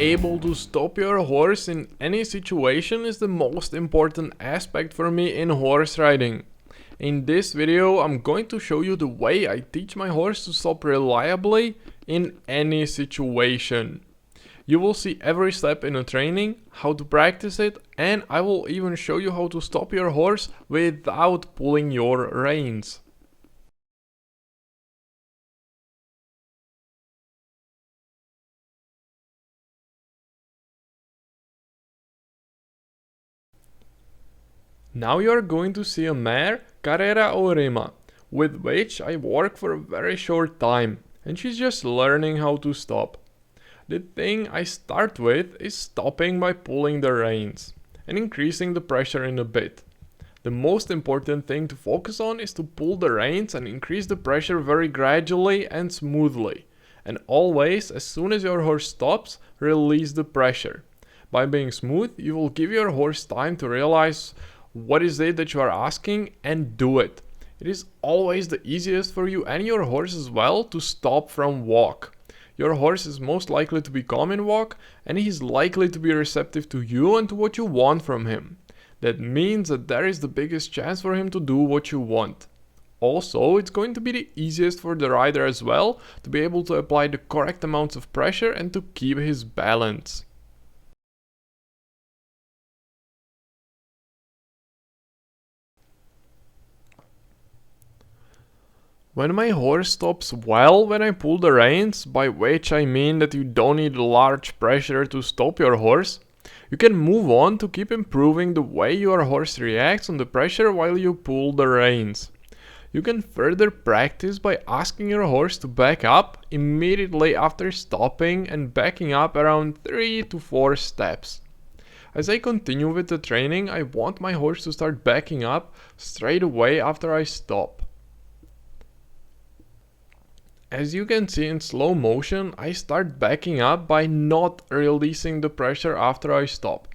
able to stop your horse in any situation is the most important aspect for me in horse riding. In this video, I'm going to show you the way I teach my horse to stop reliably in any situation. You will see every step in the training, how to practice it, and I will even show you how to stop your horse without pulling your reins. Now you are going to see a mare, Carrera o Rima, with which I work for a very short time, and she's just learning how to stop. The thing I start with is stopping by pulling the reins and increasing the pressure in a bit. The most important thing to focus on is to pull the reins and increase the pressure very gradually and smoothly. And always, as soon as your horse stops, release the pressure. By being smooth, you will give your horse time to realize what is it that you are asking and do it. It is always the easiest for you and your horse as well to stop from walk. Your horse is most likely to be calm in walk, and he is likely to be receptive to you and to what you want from him. That means that there is the biggest chance for him to do what you want. Also, it's going to be the easiest for the rider as well to be able to apply the correct amounts of pressure and to keep his balance. When my horse stops well when I pull the reins, by which I mean that you don't need large pressure to stop your horse, you can move on to keep improving the way your horse reacts on the pressure while you pull the reins. You can further practice by asking your horse to back up immediately after stopping and backing up around 3 to 4 steps. As I continue with the training, I want my horse to start backing up straight away after I stop. As you can see in slow motion, I start backing up by not releasing the pressure after I stop.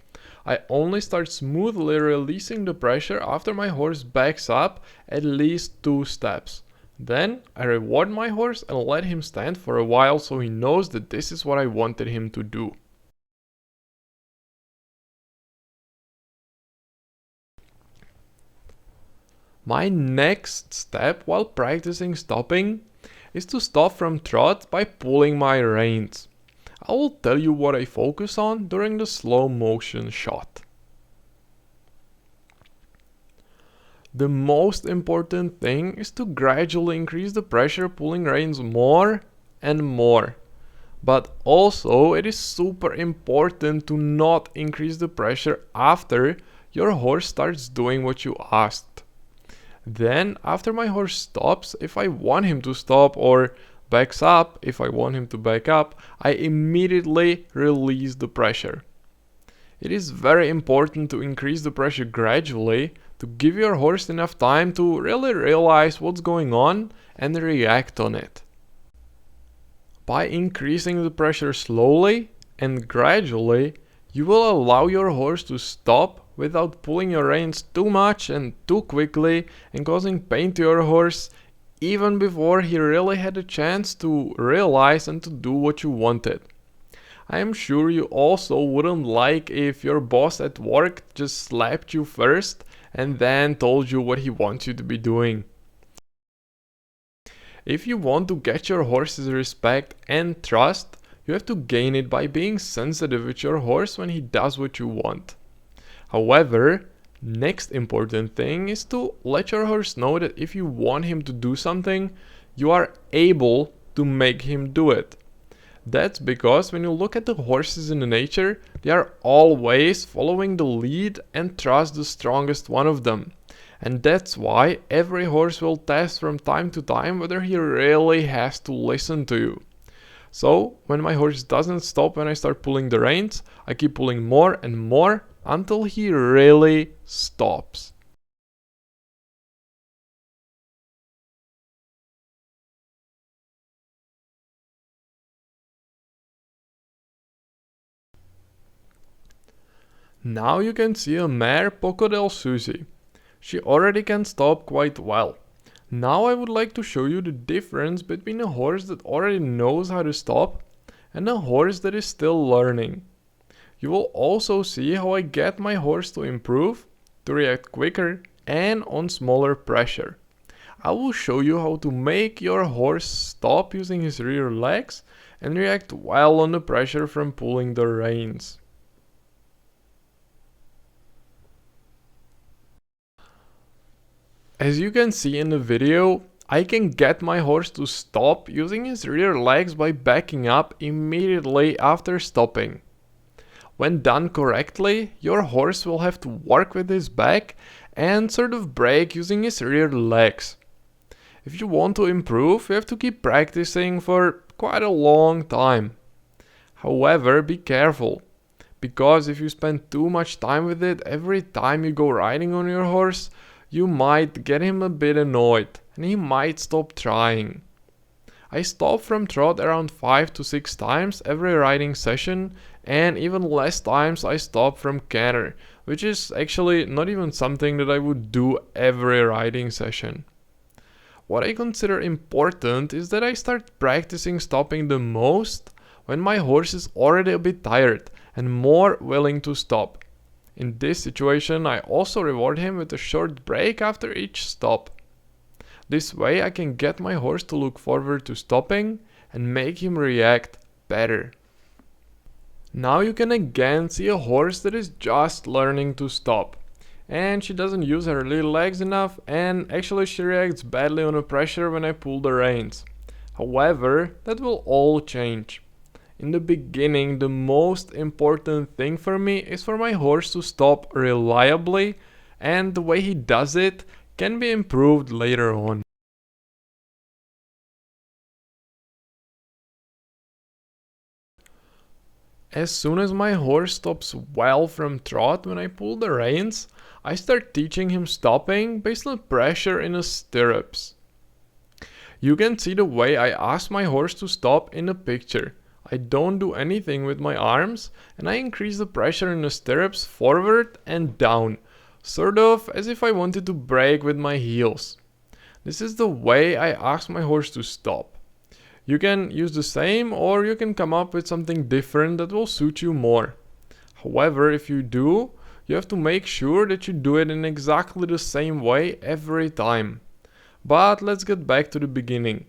I only start smoothly releasing the pressure after my horse backs up at least 2 steps. Then I reward my horse and let him stand for a while so he knows that this is what I wanted him to do. My next step while practicing stopping is to stop from trot by pulling my reins. I will tell you what I focus on during the slow motion shot. The most important thing is to gradually increase the pressure pulling reins more and more. But also it is super important to not increase the pressure after your horse starts doing what you asked. Then, after my horse stops, if I want him to stop, or backs up, if I want him to back up, I immediately release the pressure. It is very important to increase the pressure gradually to give your horse enough time to really realize what's going on and react on it. By increasing the pressure slowly and gradually, you will allow your horse to stop without pulling your reins too much and too quickly and causing pain to your horse even before he really had a chance to realize and to do what you wanted. I am sure you also wouldn't like if your boss at work just slapped you first and then told you what he wants you to be doing. If you want to get your horse's respect and trust, you have to gain it by being sensitive with your horse when he does what you want. However, next important thing is to let your horse know that if you want him to do something, you are able to make him do it. That's because when you look at the horses in the nature, they are always following the lead and trust the strongest one of them. And that's why every horse will test from time to time whether he really has to listen to you. So, when my horse doesn't stop when I start pulling the reins, I keep pulling more and more until he really stops. Now you can see a mare Poco del Susi. She already can stop quite well. Now I would like to show you the difference between a horse that already knows how to stop and a horse that is still learning. You will also see how I get my horse to improve, to react quicker, and on smaller pressure. I will show you how to make your horse stop using his rear legs and react well on the pressure from pulling the reins. As you can see in the video, I can get my horse to stop using his rear legs by backing up immediately after stopping. When done correctly, your horse will have to work with his back and sort of brake using his rear legs. If you want to improve, you have to keep practicing for quite a long time. However, be careful, because if you spend too much time with it every time you go riding on your horse, you might get him a bit annoyed and he might stop trying. I stop from trot around 5 to 6 times every riding session, and even less times I stop from canter, which is actually not even something that I would do every riding session. What I consider important is that I start practicing stopping the most when my horse is already a bit tired and more willing to stop. In this situation, I also reward him with a short break after each stop. This way I can get my horse to look forward to stopping and make him react better. Now you can again see a horse that is just learning to stop. And she doesn't use her little legs enough, and actually she reacts badly on the pressure when I pull the reins. However, that will all change. In the beginning, the most important thing for me is for my horse to stop reliably, and the way he does it can be improved later on. As soon as my horse stops well from trot when I pull the reins, I start teaching him stopping based on pressure in the stirrups. You can see the way I ask my horse to stop in the picture. I don't do anything with my arms, and I increase the pressure in the stirrups forward and down, sort of as if I wanted to brake with my heels. This is the way I ask my horse to stop. You can use the same, or you can come up with something different that will suit you more. However, if you do, you have to make sure that you do it in exactly the same way every time. But let's get back to the beginning.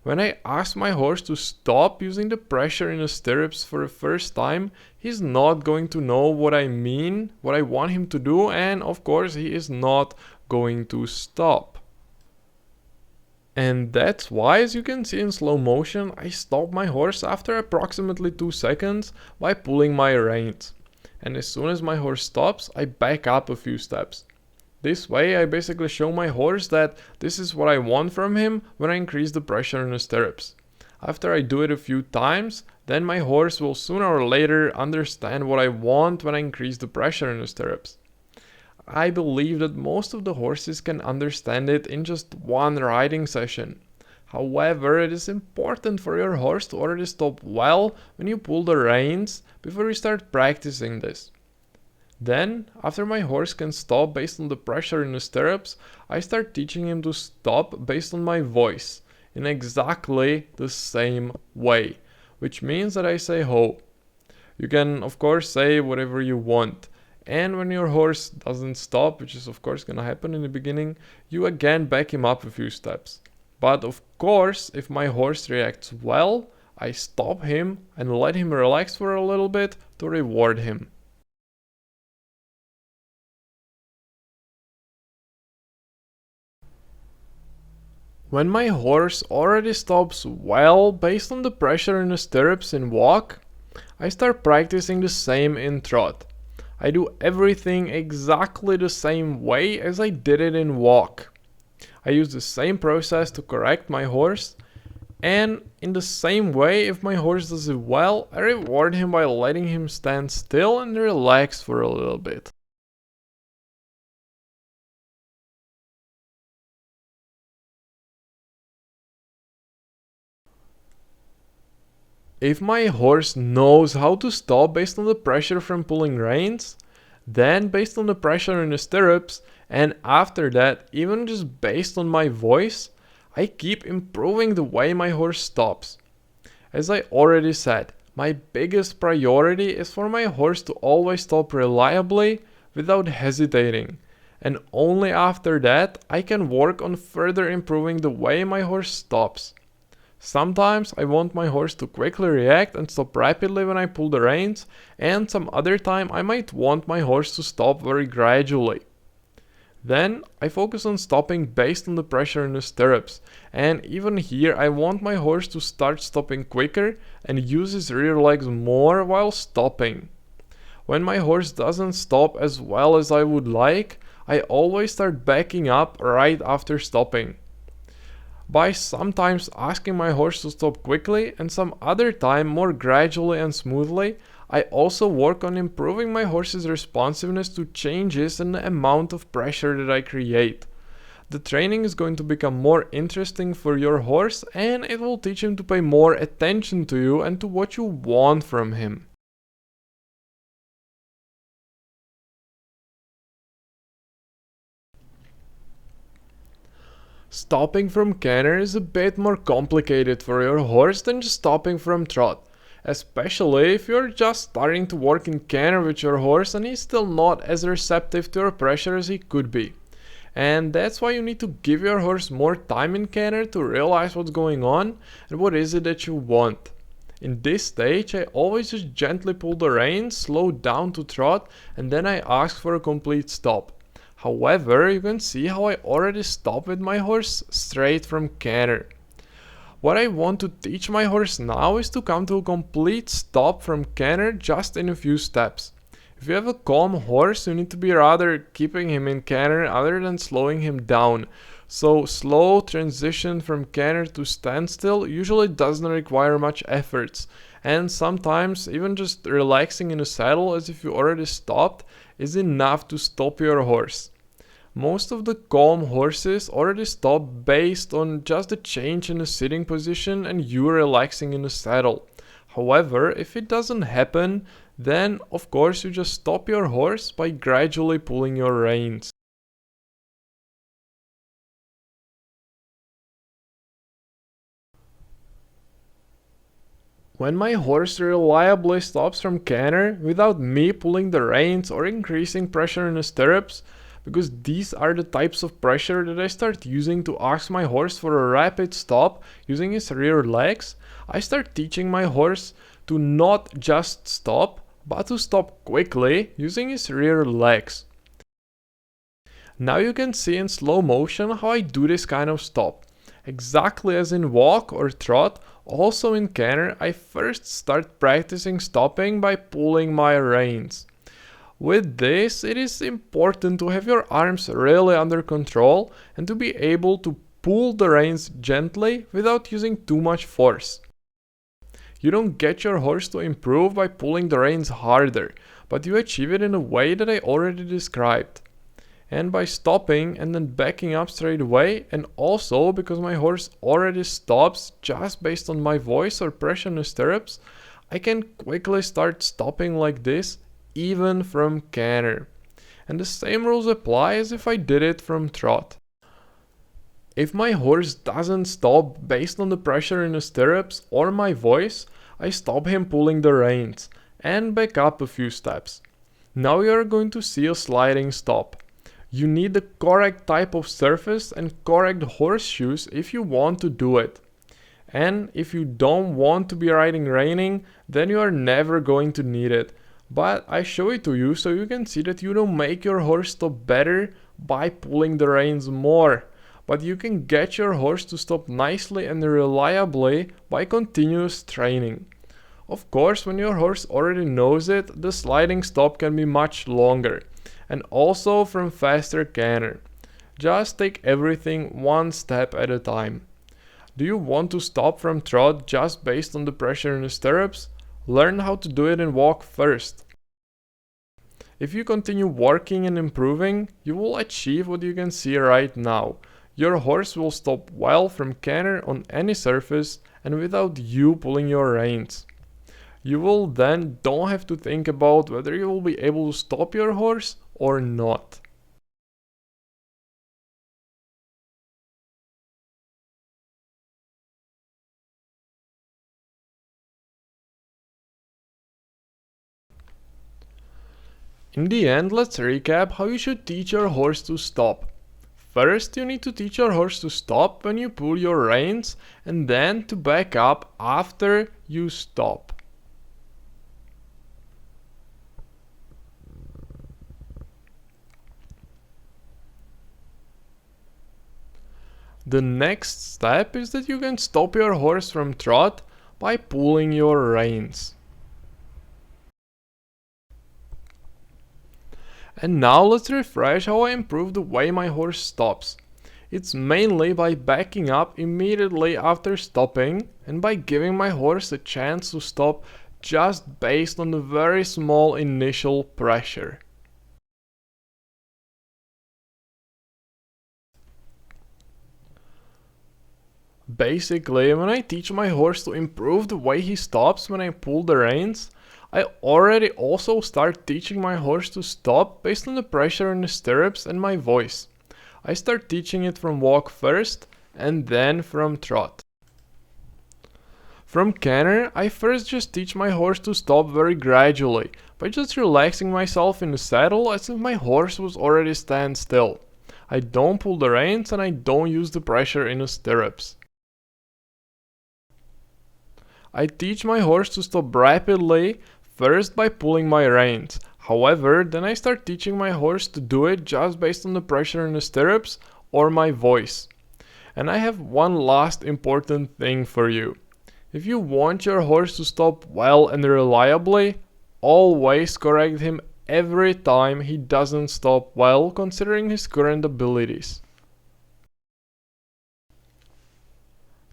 When I ask my horse to stop using the pressure in the stirrups for the first time, he's not going to know what I mean, what I want him to do, and of course he is not going to stop. And that's why, as you can see in slow motion, I stop my horse after approximately 2 seconds by pulling my reins. And as soon as my horse stops, I back up a few steps. This way I basically show my horse that this is what I want from him when I increase the pressure in the stirrups. After I do it a few times, then my horse will sooner or later understand what I want when I increase the pressure in the stirrups. I believe that most of the horses can understand it in just one riding session. However, it is important for your horse to already stop well when you pull the reins before you start practicing this. Then, after my horse can stop based on the pressure in the stirrups, I start teaching him to stop based on my voice, in exactly the same way, which means that I say ho. You can of course say whatever you want, and when your horse doesn't stop, which is of course gonna happen in the beginning, you again back him up a few steps. But of course, if my horse reacts well, I stop him and let him relax for a little bit to reward him. When my horse already stops well based on the pressure in the stirrups in walk, I start practicing the same in trot. I do everything exactly the same way as I did it in walk. I use the same process to correct my horse, and in the same way, if my horse does it well, I reward him by letting him stand still and relax for a little bit. If my horse knows how to stop based on the pressure from pulling reins, then based on the pressure in the stirrups, and after that, even just based on my voice, I keep improving the way my horse stops. As I already said, My biggest priority is for my horse to always stop reliably without hesitating, and only after that I can work on further improving the way my horse stops. Sometimes I want my horse to quickly react and stop rapidly when I pull the reins, and some other time I might want my horse to stop very gradually. Then I focus on stopping based on the pressure in the stirrups, and even here I want my horse to start stopping quicker and use his rear legs more while stopping. When my horse doesn't stop as well as I would like, I always start backing up right after stopping. By sometimes asking my horse to stop quickly and some other time more gradually and smoothly, I also work on improving my horse's responsiveness to changes in the amount of pressure that I create. The training is going to become more interesting for your horse and it will teach him to pay more attention to you and to what you want from him. Stopping from canter is a bit more complicated for your horse than just stopping from trot, especially if you're just starting to work in canter with your horse and he's still not as receptive to your pressure as he could be. And that's why you need to give your horse more time in canter to realize what's going on and what is it that you want. In this stage, I always just gently pull the reins, slow down to trot, and then I ask for a complete stop. However, you can see how I already stopped with my horse straight from canter. What I want to teach my horse now is to come to a complete stop from canter just in a few steps. If you have a calm horse, you need to be rather keeping him in canter other than slowing him down. So slow transition from canter to standstill usually doesn't require much efforts, and sometimes even just relaxing in the saddle as if you already stopped is enough to stop your horse. Most of the calm horses already stop based on just a change in the sitting position and you relaxing in the saddle. However, if it doesn't happen, then of course you just stop your horse by gradually pulling your reins. When my horse reliably stops from canter without me pulling the reins or increasing pressure in the stirrups, because these are the types of pressure that I start using to ask my horse for a rapid stop using his rear legs, I start teaching my horse to not just stop, but to stop quickly using his rear legs. Now you can see in slow motion how I do this kind of stop. Exactly as in walk or trot, also in canter, I first start practicing stopping by pulling my reins. With this, it is important to have your arms really under control and to be able to pull the reins gently without using too much force. You don't get your horse to improve by pulling the reins harder, but you achieve it in a way that I already described. And by stopping and then backing up straight away, and also because my horse already stops just based on my voice or pressure in the stirrups, I can quickly start stopping like this even from canter. And the same rules apply as if I did it from trot. If my horse doesn't stop based on the pressure in the stirrups or my voice, I stop him pulling the reins and back up a few steps. Now you are going to see a sliding stop. You need the correct type of surface and correct horseshoes if you want to do it. And if you don't want to be riding reining, then you are never going to need it. But I show it to you so you can see that you don't make your horse stop better by pulling the reins more. But you can get your horse to stop nicely and reliably by continuous training. Of course, when your horse already knows it, the sliding stop can be much longer. And also from faster canter. Just take everything one step at a time. Do you want to stop from trot just based on the pressure in the stirrups? Learn how to do it in walk first. If you continue working and improving, you will achieve what you can see right now. Your horse will stop well from canter on any surface and without you pulling your reins. You will then don't have to think about whether you will be able to stop your horse or not. In the end, let's recap how you should teach your horse to stop. First, you need to teach your horse to stop when you pull your reins and then to back up after you stop. The next step is that you can stop your horse from trot by pulling your reins. And now let's refresh how I improve the way my horse stops. It's mainly by backing up immediately after stopping and by giving my horse a chance to stop just based on the very small initial pressure. Basically, when I teach my horse to improve the way he stops when I pull the reins, I already also start teaching my horse to stop based on the pressure in the stirrups and my voice. I start teaching it from walk first and then from trot. From canter, I first just teach my horse to stop very gradually by just relaxing myself in the saddle as if my horse was already stand still. I don't pull the reins and I don't use the pressure in the stirrups. I teach my horse to stop rapidly first by pulling my reins. However, then I start teaching my horse to do it just based on the pressure in the stirrups or my voice. And I have one last important thing for you. If you want your horse to stop well and reliably, always correct him every time he doesn't stop well considering his current abilities.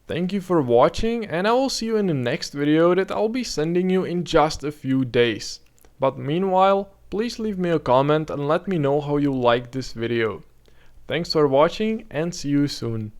Thank you for watching, and I will see you in the next video that I'll be sending you in just a few days. But meanwhile, please leave me a comment and let me know how you liked this video. Thanks for watching and see you soon.